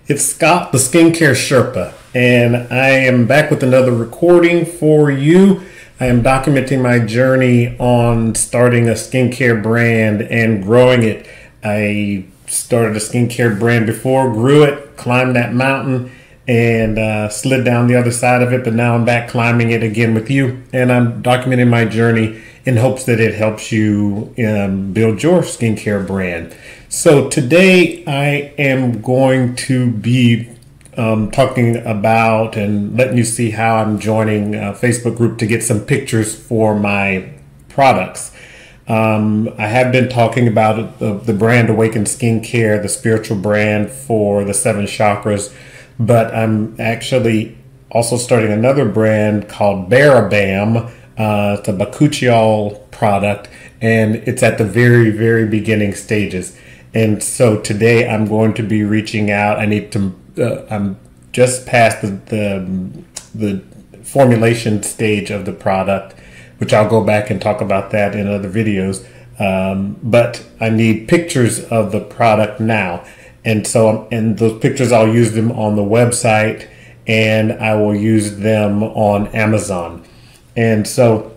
It's Scott, the Skincare Sherpa, and I am back with another recording for you. I am documenting my journey on starting a skincare brand and growing it. I started a skincare brand before, grew it, climbed that mountain, and slid down the other side of it, but now I'm back climbing it again with you, and I'm documenting my journey in hopes that it helps you build your skincare brand. So today I am going to be talking about and letting you see how I'm joining a Facebook group to get some pictures for my products. I have been talking about the brand Awaken Skincare, the spiritual brand for the 7 chakras, but I'm actually also starting another brand called Barabam. It's a bakuchiol product, and it's at the very, very beginning stages. And so today I'm going to be reaching out. I'm just past the formulation stage of the product, which I'll go back and talk about that in other videos. But I need pictures of the product now. And so, and those pictures, I'll use them on the website, and I will use them on Amazon. And so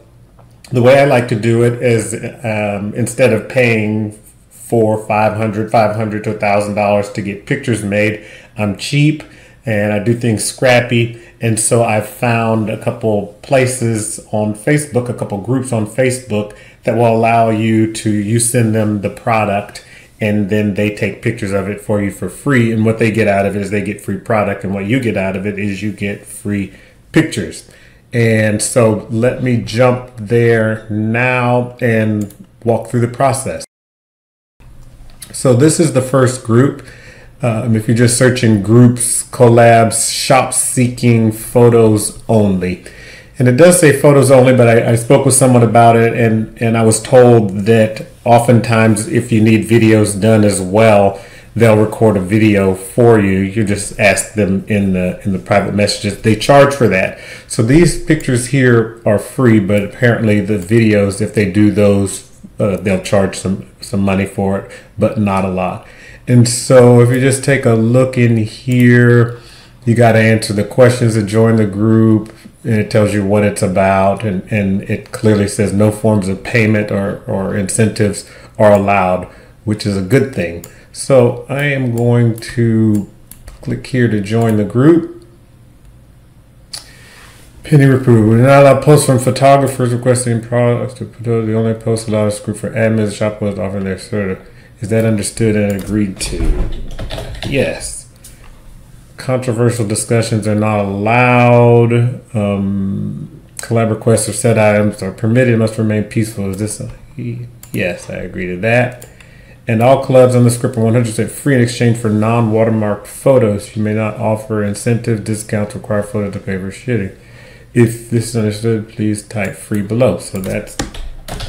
the way I like to do it is instead of paying $500 to $1,000 to get pictures made, I'm cheap and I do things scrappy. And so I've found a couple places on Facebook, a couple groups on Facebook that will allow you send them the product, and then they take pictures of it for you for free. And what they get out of it is they get free product, and what you get out of it is you get free pictures. And so let me jump there now and walk through the process. So this is the first group. If you're just searching groups, collabs, shop seeking photos only. And it does say photos only, but I spoke with someone about it, and I was told that oftentimes if you need videos done as well, they'll record a video for you. You just ask them in the private messages. They charge for that. So these pictures here are free, but apparently the videos, if they do those, they'll charge some money for it, but not a lot. And so if you just take a look in here, you got to answer the questions to join the group, and it tells you what it's about, and it clearly says no forms of payment or incentives are allowed, which is a good thing. So I am going to click here to join the group. Pending approval. We're not allowed posts from photographers requesting products to put out. The only post allowed is group for admins, shop was offering their service. Is that understood and agreed to? Yes. Controversial discussions are not allowed. Collab requests or set items are permitted, must remain peaceful. Is this yes, I agree to that. And all collabs on the script are 100% free in exchange for non-watermarked photos. You may not offer incentives, discounts, require photos to pay for shipping. If this is understood, please type free below. So that's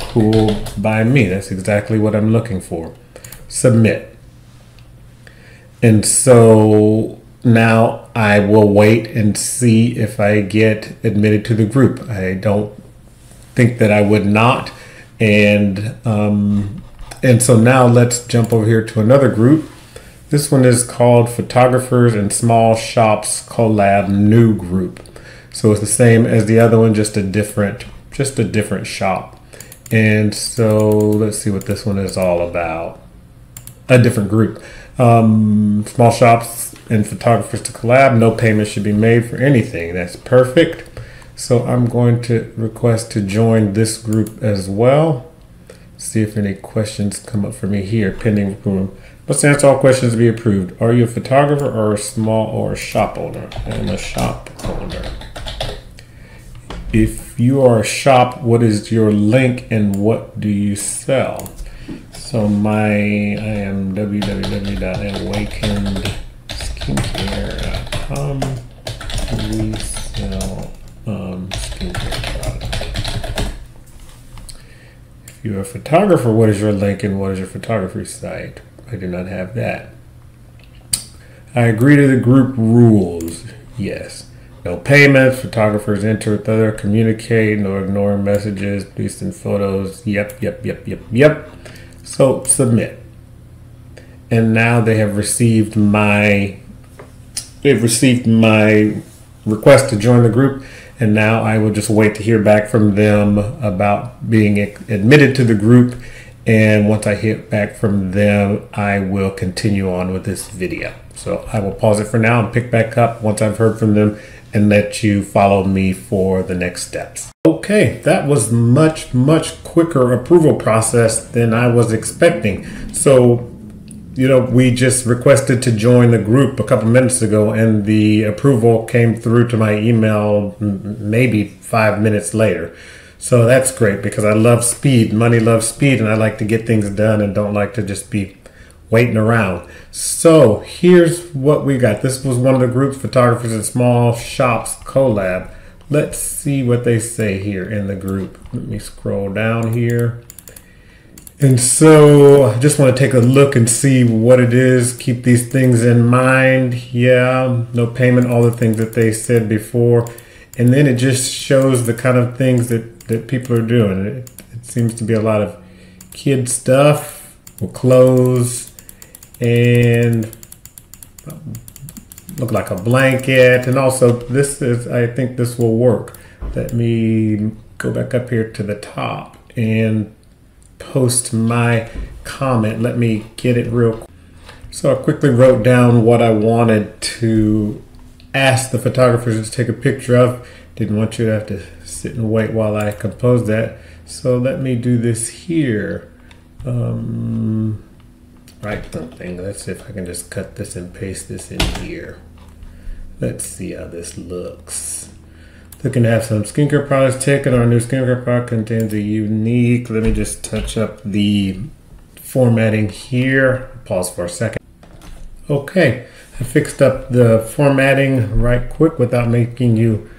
cool by me. That's exactly what I'm looking for. Submit. And so now I will wait and see if I get admitted to the group. I don't think that I would not. And so now let's jump over here to another group. This one is called Photographers and Small Shops Collab New Group. So it's the same as the other one, just a different shop. And so let's see what this one is all about. A different group. Small shops and photographers to collab. No payment should be made for anything. That's perfect. So I'm going to request to join this group as well. See if any questions come up for me here. Pending approval. Let's answer all questions to be approved. Are you a photographer or a shop owner? I'm a shop owner. If you are a shop, what is your link and what do you sell? So I am www.awakenedskincare.com. We sell skincare products. If you're a photographer, what is your link and what is your photography site? I do not have that. I agree to the group rules. Yes. No payments. Photographers enter with other. Communicate. No ignoring messages. Please send photos. Yep. So submit. And now they have received my they've received my request to join the group, and now I will just wait to hear back from them about being admitted to the group. And once I hear back from them, I will continue on with this video. So I will pause it for now and pick back up once I've heard from them and let you follow me for the next steps. Okay, that was much quicker approval process than I was expecting. So, we just requested to join the group a couple minutes ago, and the approval came through to my email maybe 5 minutes later. So that's great because I love speed. Money loves speed, and I like to get things done and don't like to just be waiting around. So here's what we got. This was one of the groups, Photographers in Small Shops collab. Let's see what they say here in the group. Let me scroll down here. And so I just want to take a look and see what it is. Keep these things in mind. Yeah, no payment, all the things that they said before. And then it just shows the kind of things that people are doing. It seems to be a lot of kid stuff, with clothes, and look like a blanket. And also this is, I think this will work. Let me go back up here to the top and post my comment. Let me get it real quick. So I quickly wrote down what I wanted to ask the photographers to take a picture of. Didn't want you to have to sit and wait while I compose that. So let me do this here. Write something. Let's see if I can just cut this and paste this in here. Let's see how this looks. Looking to have some skincare products taken. Our new skincare product contains a unique, let me just touch up the formatting here. Pause for a second. Okay, I fixed up the formatting right quick without making you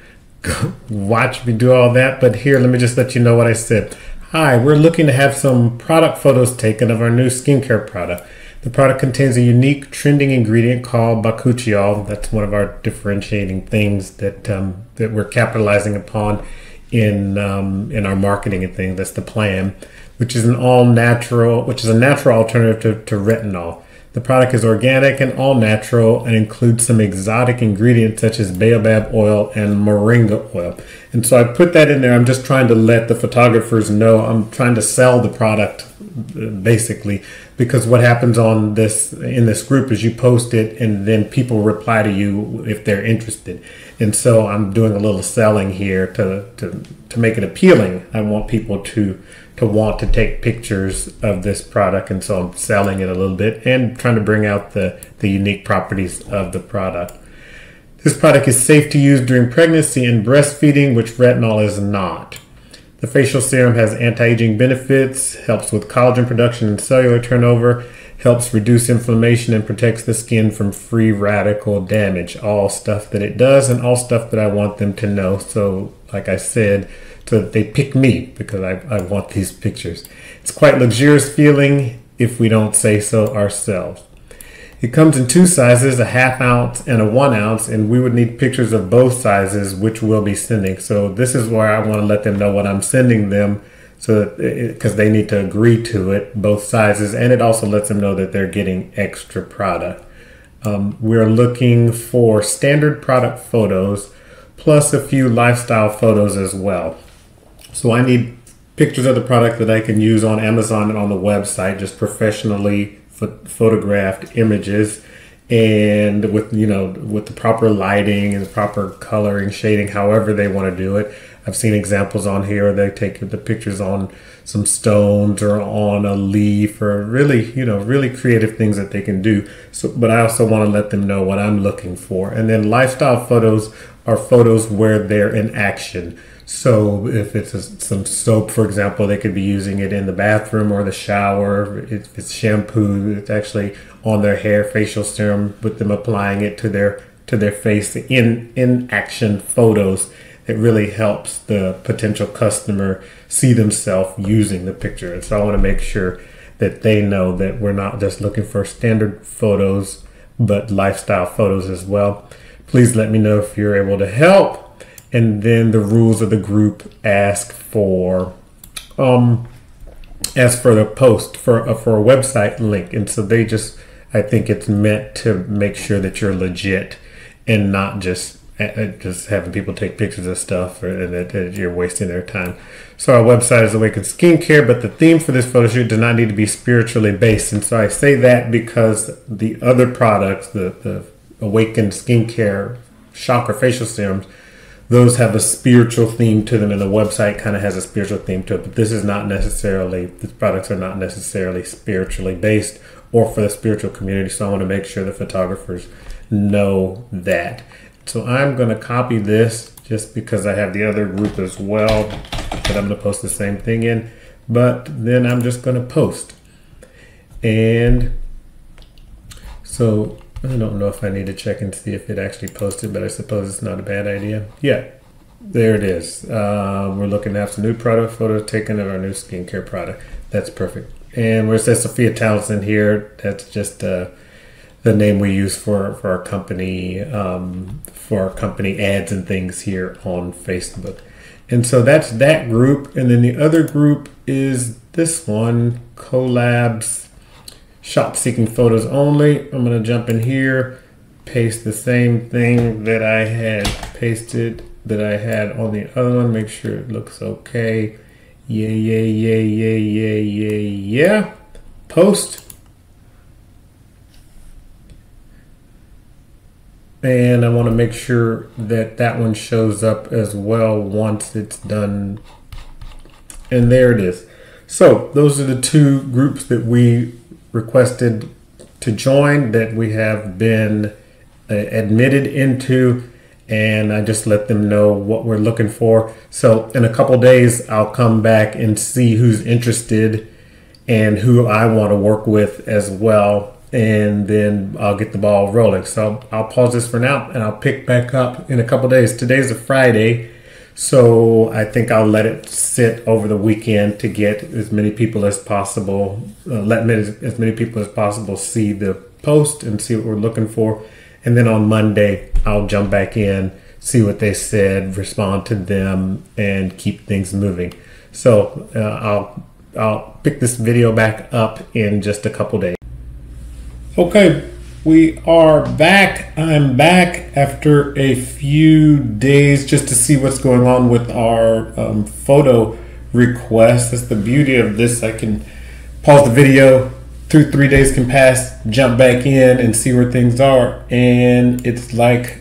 watch me do all that. But here, let me just let you know what I said. Hi, we're looking to have some product photos taken of our new skincare product. The product contains a unique trending ingredient called bakuchiol. That's one of our differentiating things that that we're capitalizing upon in our marketing and things. That's the plan, which is a natural alternative to retinol. The product is organic and all natural and includes some exotic ingredients such as baobab oil and moringa oil. And so I put that in there. I'm just trying to let the photographers know I'm trying to sell the product basically, because what happens in this group is you post it and then people reply to you if they're interested. And so I'm doing a little selling here to make it appealing. I want people to want to take pictures of this product, and so I'm selling it a little bit and trying to bring out the unique properties of the product. This product is safe to use during pregnancy and breastfeeding, which retinol is not. The facial serum has anti-aging benefits, helps with collagen production and cellular turnover, helps reduce inflammation, and protects the skin from free radical damage. All stuff that it does and all stuff that I want them to know. So like I said, so that they pick me because I want these pictures. It's quite luxurious feeling if we don't say so ourselves. It comes in 2 sizes, a 1/2 ounce and a 1 ounce, and we would need pictures of both sizes, which we'll be sending. So this is where I want to let them know what I'm sending them, so because they need to agree to it, both sizes, and it also lets them know that they're getting extra product. We're looking for standard product photos plus a few lifestyle photos as well. So I need pictures of the product that I can use on Amazon and on the website, just professionally photographed images, and with the proper lighting and the proper coloring, shading, however they want to do it. I've seen examples on here. They take the pictures on some stones or on a leaf, or really creative things that they can do. So, but I also want to let them know what I'm looking for. And then lifestyle photos are photos where they're in action. So if it's some soap, for example, they could be using it in the bathroom or the shower. If it's shampoo, it's actually on their hair, facial serum, with them applying it to their face. In action photos, it really helps the potential customer see themselves using the picture. And so I want to make sure that they know that we're not just looking for standard photos, but lifestyle photos as well. Please let me know if you're able to help. And then the rules of the group ask for the post for a website link. And so I think it's meant to make sure that you're legit and not just having people take pictures of stuff and that you're wasting their time. So our website is Awaken Skincare, but the theme for this photo shoot does not need to be spiritually based. And so I say that because the other products, the Awaken Skincare chakra facial serums, those have a spiritual theme to them, and the website kind of has a spiritual theme to it. But this is not necessarily, these products are not necessarily spiritually based or for the spiritual community. So I want to make sure the photographers know that. So I'm going to copy this just because I have the other group as well that I'm going to post the same thing in. But then I'm just going to post. And so I don't know if I need to check and see if it actually posted, but I suppose it's not a bad idea. Yeah, there it is. We're looking to have some new product photos taken of our new skincare product. That's perfect. And where it says Sophia Townsend here, that's just the name we use for our company ads and things here on Facebook. And so that's that group. And then the other group is this one, collabs, shop seeking photos only. I'm going to jump in here, paste the same thing that I had pasted that I had on the other one, make sure it looks okay. Yeah. Post. And I want to make sure that that one shows up as well once it's done. And there it is. So those are the two groups that we requested to join, that we have been admitted into, and I just let them know what we're looking for. So in a couple days, I'll come back and see who's interested and who I want to work with as well. And then I'll get the ball rolling. So I'll pause this for now and I'll pick back up in a couple days. Today's a Friday, so I think I'll let it sit over the weekend to get as many people as possible, let as many people as possible see the post and see what we're looking for. And then on Monday, I'll jump back in, see what they said, respond to them, and keep things moving. So I'll pick this video back up in just a couple days. Okay, we are back. I'm back after a few days just to see what's going on with our photo request. That's the beauty of this. I can pause the video, 2-3 days can pass, jump back in and see where things are. And it's like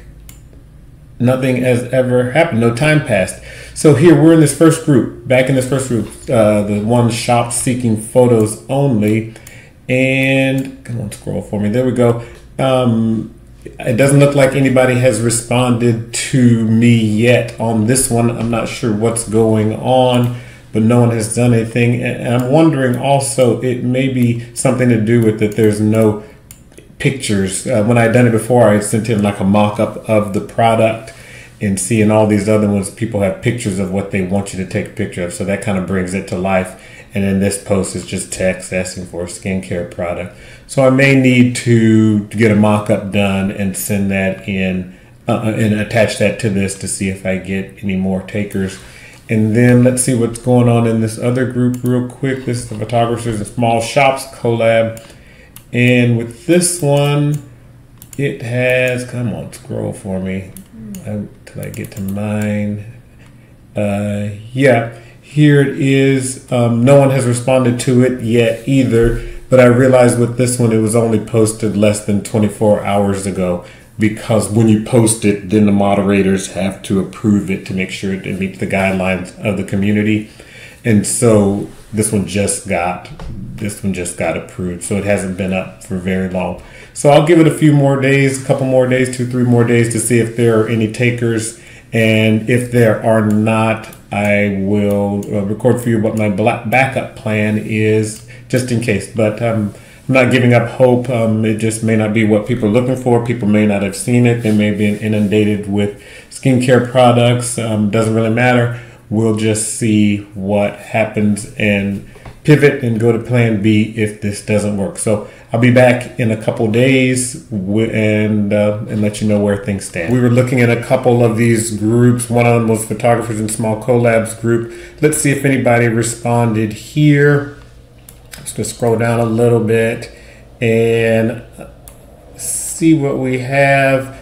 nothing has ever happened. No time passed. So here we're in this first group, back in this first group, the one shop seeking photos only. And come on, scroll for me. There we go. It doesn't look like anybody has responded to me yet on this one. I'm not sure what's going on, but no one has done anything. And I'm wondering also, it may be something to do with that there's no pictures. When I had done it before, I sent in like a mock-up of the product, and seeing all these other ones, people have pictures of what they want you to take a picture of. So that kind of brings it to life. And then this post is just text asking for a skincare product. So I may need to get a mock-up done and send that in and attach that to this to see if I get any more takers. And then let's see what's going on in this other group real quick. This is the Photographers and Small Shops collab. And with this one, it has, come on, scroll for me till I get to mine. Yeah. Here it is. No one has responded to it yet either, but I realized with this one, it was only posted less than 24 hours ago, because when you post it, then the moderators have to approve it to make sure it meets the guidelines of the community. And so this one just got approved. So it hasn't been up for very long. So I'll give it a few more days, a couple more days, 2-3 more days to see if there are any takers. And if there are not, I will record for you what my backup plan is, just in case. But I'm not giving up hope. It just may not be what people are looking for. People may not have seen it. They may be inundated with skincare products. Doesn't really matter. We'll just see what happens and pivot and go to plan B if this doesn't work. So I'll be back in a couple days and let you know where things stand. We were looking at a couple of these groups. One of them was Photographers and Small Collabs group. Let's see if anybody responded here. Let's just scroll down a little bit and see what we have.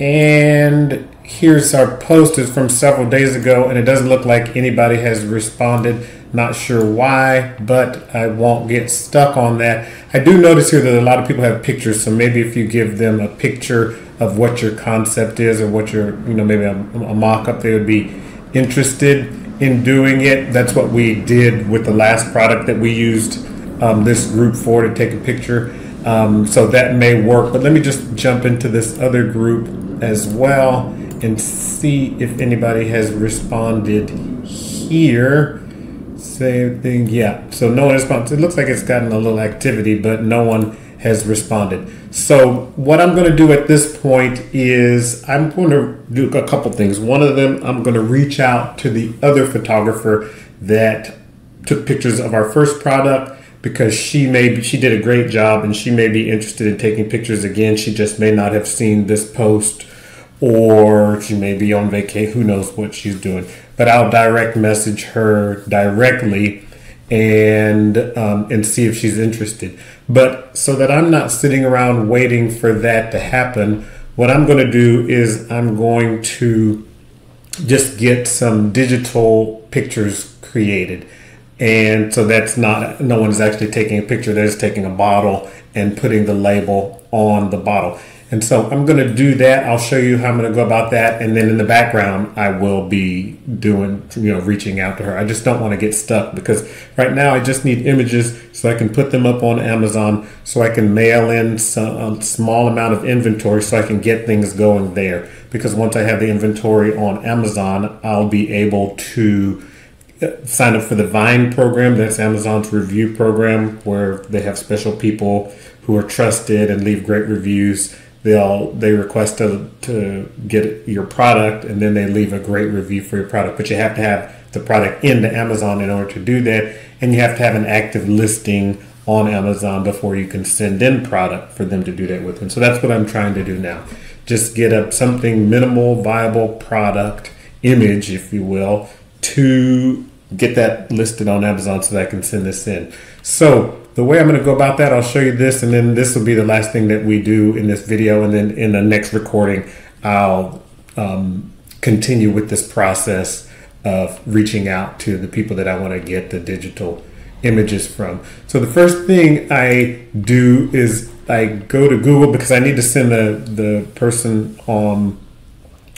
And here's our post. It's from several days ago, and it doesn't look like anybody has responded. Not sure why, but I won't get stuck on that. I do notice here that a lot of people have pictures, so maybe if you give them a picture of what your concept is or what your, maybe a mock-up, they would be interested in doing it. That's what we did with the last product that we used this group for, to take a picture. So that may work, but let me just jump into this other group as well and see if anybody has responded here. Same thing, yeah. So no one responds. It looks like it's gotten a little activity, but no one has responded. So what I'm going to do at this point is I'm going to do a couple things. One of them, I'm going to reach out to the other photographer that took pictures of our first product, because she did a great job and she may be interested in taking pictures again. She just may not have seen this post, or she may be on vacation. Who knows what she's doing? But I'll direct message her directly and see if she's interested. But so that I'm not sitting around waiting for that to happen, what I'm going to do is I'm going to just get some digital pictures created. And so that's no one's actually taking a picture, they're just taking a bottle and putting the label on the bottle. And so I'm going to do that. I'll show you how I'm going to go about that. And then in the background, I will be doing, reaching out to her. I just don't want to get stuck, because right now I just need images so I can put them up on Amazon, so I can mail in a small amount of inventory so I can get things going there. Because once I have the inventory on Amazon, I'll be able to sign up for the Vine program. That's Amazon's review program, where they have special people who are trusted and leave great reviews. They request to get your product, and then they leave a great review for your product. But you have to have the product into Amazon in order to do that, and you have to have an active listing on Amazon before you can send in product for them to do that with. And so that's what I'm trying to do now. Just get up something minimal, viable product image, if you will, to get that listed on Amazon so that I can send this in. So the way I'm going to go about that, I'll show you this, and then this will be the last thing that we do in this video. And then in the next recording, I'll continue with this process of reaching out to the people that I want to get the digital images from. So the first thing I do is I go to Google, because I need to send the person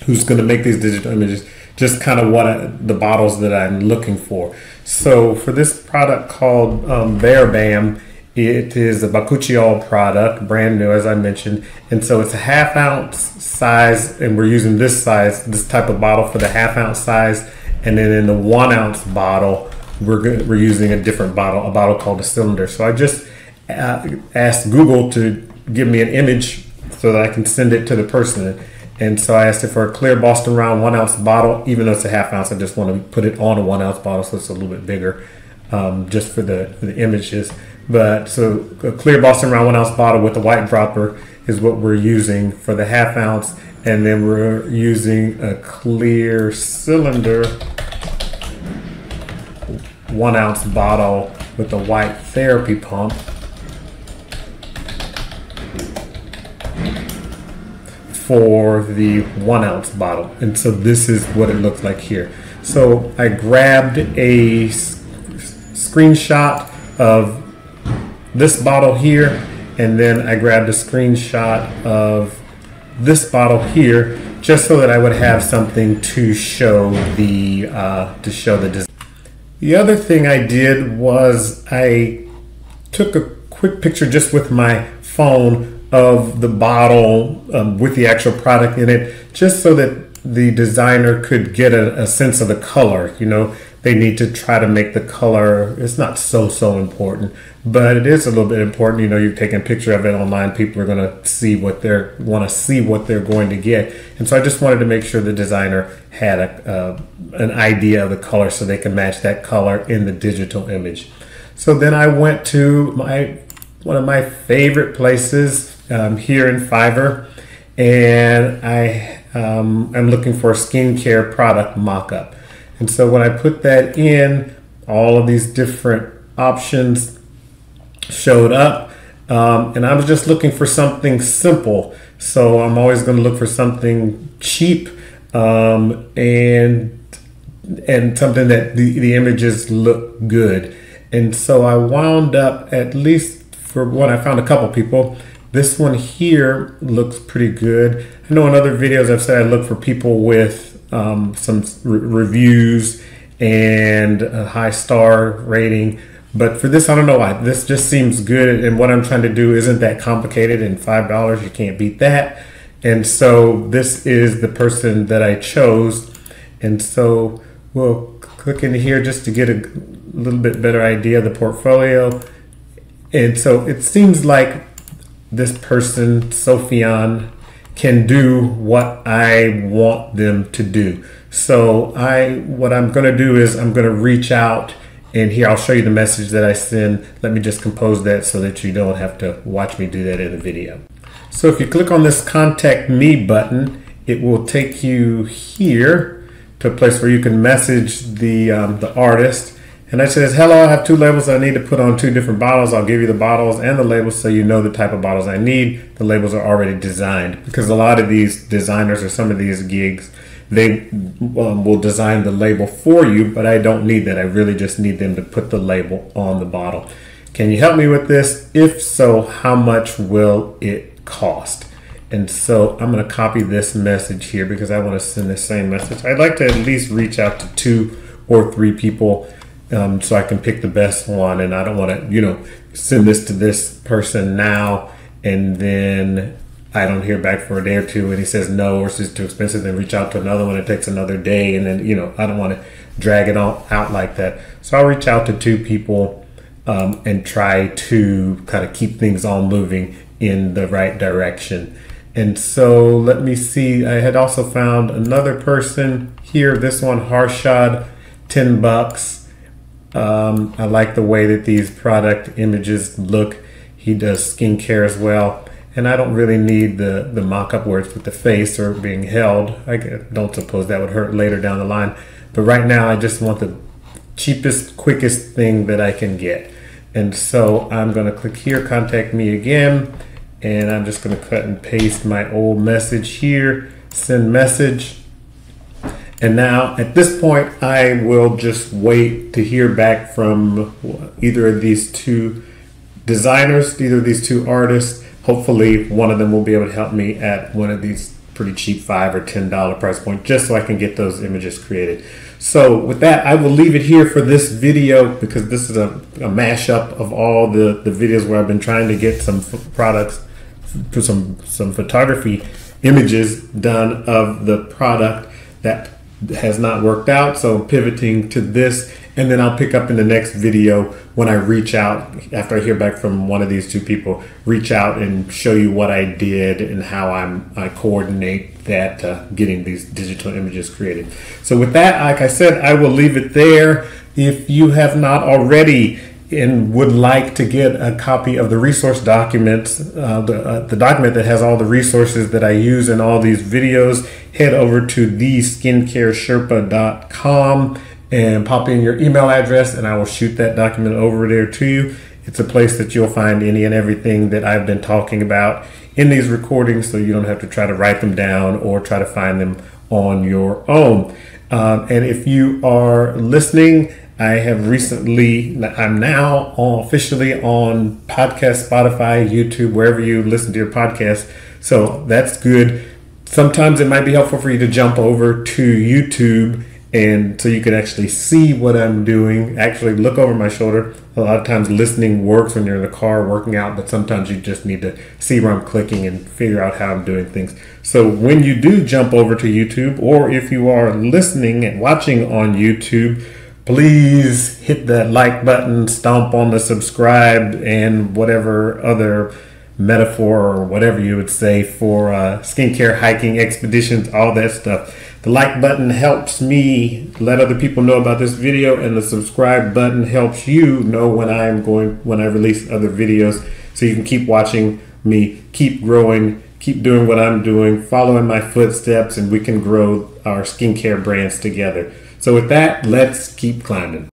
who's going to make these digital images just kind of the bottles that I'm looking for. So for this product called Bear Bam, it is a bakuchiol product, brand new, as I mentioned. And so it's a 1/2 ounce size, and we're using this type of bottle for the 1/2 ounce size. And then in the 1 ounce bottle, we're using a different bottle, a bottle called a cylinder. So I just asked Google to give me an image so that I can send it to the person. And so I asked it for a clear Boston Round 1 ounce bottle. Even though it's a 1/2 ounce, I just want to put it on a 1 ounce bottle, so it's a little bit bigger, just for the images. But so a clear Boston Round 1 ounce bottle with a white dropper is what we're using for the 1/2 ounce. And then we're using a clear cylinder 1 ounce bottle with a white therapy pump for the 1 ounce bottle. And so this is what it looks like here. So I grabbed a screenshot of this bottle here, and then I grabbed a screenshot of this bottle here, just so that I would have something to show the design. The other thing I did was I took a quick picture just with my phone of the bottle with the actual product in it, just so that the designer could get a sense of the color. They need to try to make the color, it's not so important, but it is a little bit important. You've taken a picture of it online, people are going to see what they're going to get. And so I just wanted to make sure the designer had an idea of the color so they can match that color in the digital image. So then I went to one of my favorite places here in Fiverr, and I'm looking for a skincare product mock-up. And so when I put that in, all of these different options showed up, and I was just looking for something simple So I'm always going to look for something cheap and something that the images look good. And so I wound up, at least for one, I found a couple people. This one here looks pretty good. I know in other videos I've said I look for people with some reviews and a high star rating. But for this, I don't know why. This just seems good, and what I'm trying to do isn't that complicated, and $5, you can't beat that. And so this is the person that I chose. And so we'll click into here just to get a little bit better idea of the portfolio. And so it seems like this person, Sophian, can do what I want them to do. So what I'm going to do is I'm going to reach out, and here I'll show you the message that I send. Let me just compose that so that you don't have to watch me do that in the video. So if you click on this Contact Me button, it will take you here to a place where you can message the artist. And it says, hello, I have 2 labels I need to put on 2 different bottles. I'll give you the bottles and the labels so you know the type of bottles I need. The labels are already designed, because a lot of these designers or some of these gigs, they will design the label for you, but I don't need that. I really just need them to put the label on the bottle. Can you help me with this? If so, how much will it cost? And so I'm going to copy this message here because I want to send the same message. I'd like to at least reach out to 2 or 3 people so I can pick the best one, and I don't want to, send this to this person now and then I don't hear back for a day or 2 and he says no, or it's just too expensive, then reach out to another one. It takes another day, and then, I don't want to drag it all out like that. So I'll reach out to 2 people and try to kind of keep things all moving in the right direction. And so let me see. I had also found another person here. This one, Harshad, $10. I like the way that these product images look. He does skincare as well. And I don't really need the mock-up where it's with the face or being held. I don't suppose that would hurt later down the line. But right now I just want the cheapest, quickest thing that I can get. And so I'm going to click here, Contact Me again. And I'm just going to cut and paste my old message here, send message. And now at this point, I will just wait to hear back from either of these 2 designers, either of these 2 artists. Hopefully one of them will be able to help me at one of these pretty cheap $5 or $10 price point, just so I can get those images created. So with that, I will leave it here for this video, because this is a mashup of all the videos where I've been trying to get some products, some photography images done of the product that has not worked out. So I'm pivoting to this, and then I'll pick up in the next video when I reach out, after I hear back from one of these 2 people, reach out and show you what I did and how I coordinate that, getting these digital images created. So with that, like I said, I will leave it there. If you have not already and would like to get a copy of the resource documents, the document that has all the resources that I use in all these videos, head over to theskincaresherpa.com and pop in your email address, and I will shoot that document over there to you. It's a place that you'll find any and everything that I've been talking about in these recordings, so you don't have to try to write them down or try to find them on your own. And if you are listening, I'm now officially on podcast, Spotify, YouTube, wherever you listen to your podcast. So that's good. Sometimes it might be helpful for you to jump over to YouTube, and so you can actually see what I'm doing, actually look over my shoulder. A lot of times listening works when you're in the car working out, but sometimes you just need to see where I'm clicking and figure out how I'm doing things. So when you do jump over to YouTube, or if you are listening and watching on YouTube, please hit that like button, stomp on the subscribe, and whatever other metaphor or whatever you would say for skincare, hiking, expeditions, all that stuff. The like button helps me let other people know about this video, and the subscribe button helps you know when I release other videos, so you can keep watching me, keep growing, keep doing what I'm doing, following my footsteps, and we can grow our skincare brands together. So with that, let's keep climbing.